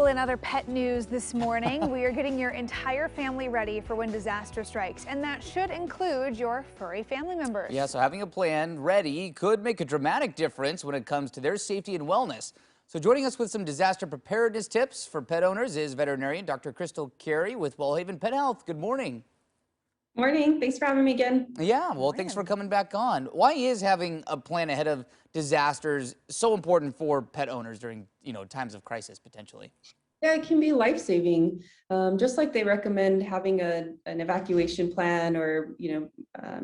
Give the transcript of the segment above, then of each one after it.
Well, in other pet news this morning, we are getting your entire family ready for when disaster strikes, and that should include your furry family members. Yeah, so having a plan ready could make a dramatic difference when it comes to their safety and wellness. So joining us with some disaster preparedness tips for pet owners is veterinarian Dr. Cristal Carey with WellHaven Pet Health. Good morning. Morning. Thanks for having me again. Yeah, well, thanks for coming back on. Why is having a plan ahead of disasters so important for pet owners during, times of crisis potentially? Yeah, it can be life-saving. Just like they recommend having an evacuation plan or,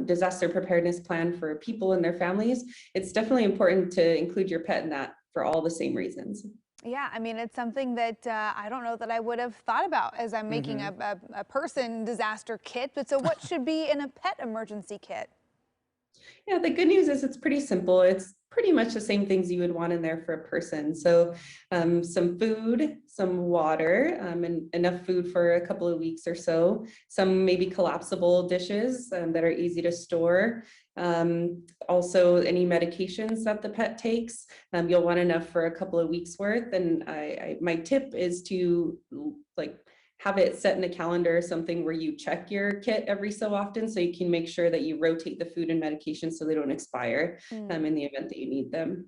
disaster preparedness plan for people and their families, it's definitely important to include your pet in that for all the same reasons. Yeah, I mean, it's something that I don't know that I would have thought about as I'm making a person disaster kit. But so what should be in a pet emergency kit? Yeah, the good news is it's pretty simple. It's pretty much the same things you would want in there for a person. So some food, some water, and enough food for a couple of weeks or so. Some maybe collapsible dishes that are easy to store. Also any medications that the pet takes, you'll want enough for a couple of weeks worth. And my tip is to have it set in a calendar or something where you check your kit every so often so you can make sure that you rotate the food and medication so they don't expire in the event that you need them.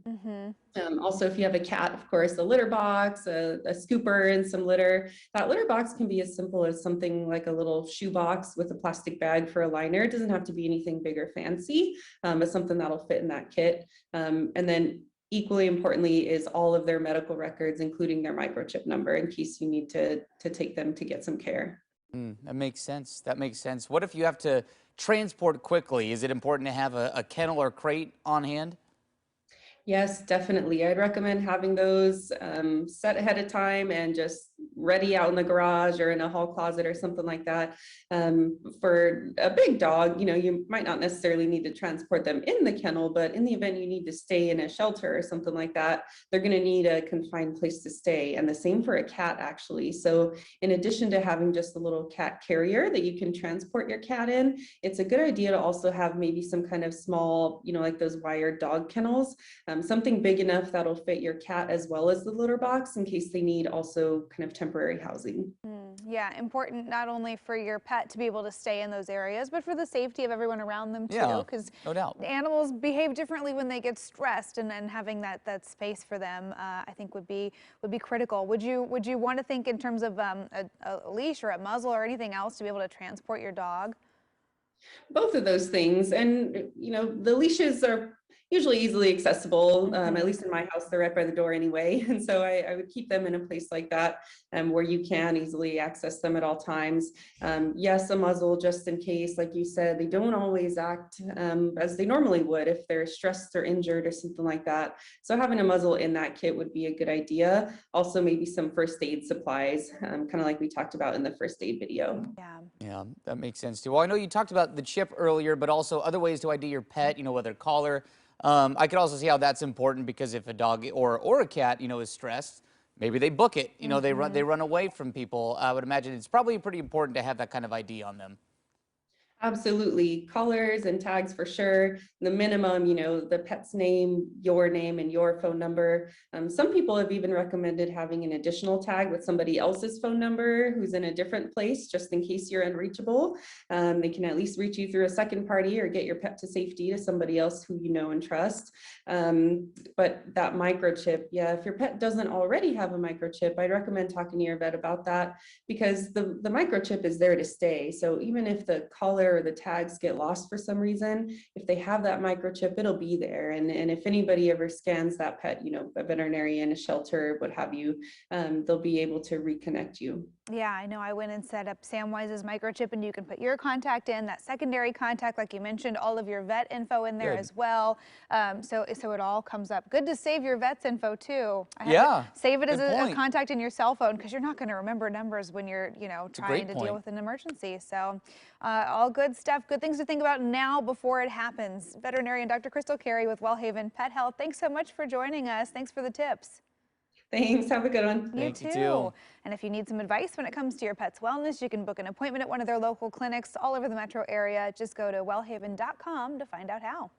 Also, if you have a cat, of course, a litter box, a scooper and some litter. That litter box can be as simple as something like a little shoe box with a plastic bag for a liner. It doesn't have to be anything big or fancy, but something that'll fit in that kit. And then equally importantly is all of their medical records, including their microchip number in case you need to take them to get some care. That makes sense. That makes sense. What if you have to transport quickly? Is it important to have a kennel or crate on hand? Yes, definitely. I'd recommend having those set ahead of time and just ready out in the garage or in a hall closet or something like that. For a big dog, you might not necessarily need to transport them in the kennel, but in the event you need to stay in a shelter or something like that, they're going to need a confined place to stay. And the same for a cat, actually. So in addition to having just a little cat carrier that you can transport your cat in, it's a good idea to also have maybe some kind of small, like those wired dog kennels. Something big enough that'll fit your cat as well as the litter box in case they need also kind of temporary housing. Yeah, important not only for your pet to be able to stay in those areas, but for the safety of everyone around them too. Yeah, Because no doubt. animals behave differently when they get stressed, and having that space for them, I think would be critical. Would you want to think in terms of a leash or a muzzle or anything else to be able to transport your dog? Both of those things. And, the leashes are usually easily accessible. At least in my house, they're right by the door anyway. And so I would keep them in a place like that where you can easily access them at all times. Yes, a muzzle just in case, like you said, they don't always act as they normally would if they're stressed or injured or something like that. So having a muzzle in that kit would be a good idea. Also, maybe some first aid supplies, kind of like we talked about in the first aid video. Yeah, that makes sense too. Well, I know you talked about the chip earlier, but also other ways to ID your pet, whether collar. I could also see how that's important because if a dog or a cat, is stressed, maybe they book it. They run away from people. I would imagine it's probably pretty important to have that kind of ID on them. Absolutely. Collars and tags for sure. The minimum, the pet's name, your name, and your phone number. Some people have even recommended having an additional tag with somebody else's phone number who's in a different place, just in case you're unreachable. They can at least reach you through a second party or get your pet to safety to somebody else who you know and trust. But that microchip, yeah, if your pet doesn't already have a microchip, I'd recommend talking to your vet about that because the microchip is there to stay. So even if the collar or the tags get lost for some reason, if they have that microchip, it'll be there. And if anybody ever scans that pet, a veterinarian, a shelter, what have you, they'll be able to reconnect you. Yeah, I know. I went and set up Samwise's microchip, and you can put your contact in, that secondary contact, like you mentioned, all of your vet info in there as well. So it all comes up. Good to save your vet's info too. Save it as a contact in your cell phone because you're not going to remember numbers when you're, trying to deal with an emergency. So all good stuff. Good things to think about now before it happens. Veterinarian Dr. Cristal Carey with WellHaven Pet Health. Thanks so much for joining us. Thanks for the tips. Thanks. Have a good one. You too. And if you need some advice when it comes to your pet's wellness, you can book an appointment at one of their local clinics all over the metro area. Just go to wellhaven.com to find out how.